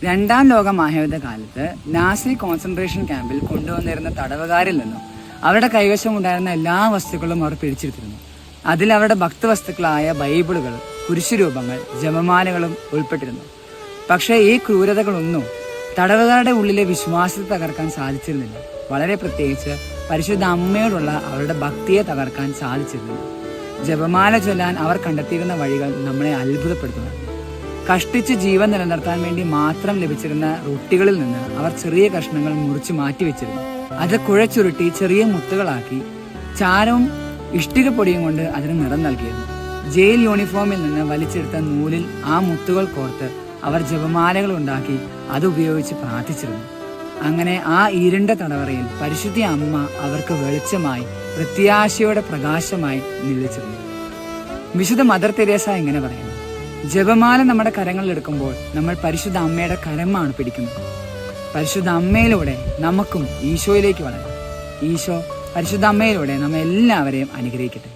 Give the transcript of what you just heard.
രണ്ടാം ലോക മഹായുദ്ധ കാലത്ത് നാസി കോൺസെൻട്രേഷൻ ക്യാമ്പിൽ കൊണ്ടുവന്നിരുന്ന തടവുകാരിൽ നിന്നും അവരുടെ കൈവശം ഉണ്ടായിരുന്ന എല്ലാ വസ്തുക്കളും അവർ പിടിച്ചെടുത്തിരുന്നു. അതിൽ അവരുടെ ഭക്തവസ്തുക്കളായ ബൈബിളുകൾ, കുരിശുരൂപങ്ങൾ, ജപമാലകളും ഉൾപ്പെട്ടിരുന്നു. പക്ഷേ ഈ ക്രൂരതകളൊന്നും തടവുകാരുടെ ഉള്ളിലെ വിശ്വാസത്തെ തകർക്കാൻ സാധിച്ചിരുന്നില്ല. വളരെ പ്രത്യേകിച്ച് പരിശുദ്ധ അമ്മയോടുള്ള അവരുടെ ഭക്തിയെ തകർക്കാൻ സാധിച്ചിരുന്നില്ല. ജപമാല ചൊല്ലാൻ അവർ കണ്ടെത്തിയിരുന്ന വഴികൾ നമ്മളെ അത്ഭുതപ്പെടുത്തുന്നു. കഷ്ടിച്ച് ജീവൻ നിലനിർത്താൻ വേണ്ടി മാത്രം ലഭിച്ചിരുന്ന റൊട്ടികളിൽ നിന്ന് അവർ ചെറിയ കഷ്ണങ്ങൾ മുറിച്ച് മാറ്റിവെച്ചിരുന്നു. അത് കുഴച്ചുരുട്ടി ചെറിയ മുത്തുകളാക്കി ചാരവും ഇഷ്ടികപ്പൊടിയും കൊണ്ട് അതിന് നിറം നൽകിയിരുന്നു. ജയിൽ യൂണിഫോമിൽ നിന്ന് വലിച്ചെടുത്ത നൂലിൽ ആ മുത്തുകൾ കോർത്ത് അവർ ജപമാലകൾ ഉണ്ടാക്കി അതുപയോഗിച്ച് പ്രാർത്ഥിച്ചിരുന്നു. അങ്ങനെ ആ ഇരുണ്ട തടവറയിൽ പരിശുദ്ധ അമ്മ അവർക്ക് വെളിച്ചമായി, പ്രത്യാശയുടെ പ്രകാശമായി നിലച്ചിരുന്നു. വിശുദ്ധ മദർ തെരേസ ഇങ്ങനെ പറയുന്നു: ജപമാല നമ്മുടെ കരങ്ങളിൽ എടുക്കുമ്പോൾ നമ്മൾ പരിശുദ്ധ അമ്മയുടെ കരമാണ് പിടിക്കുന്നത്. പരിശുദ്ധ അമ്മയിലൂടെ നമുക്കും ഈശോയിലേക്ക് വളരാം. ഈശോ പരിശുദ്ധ അമ്മയിലൂടെ നമ്മെ എല്ലാവരെയും അനുഗ്രഹിക്കട്ടെ.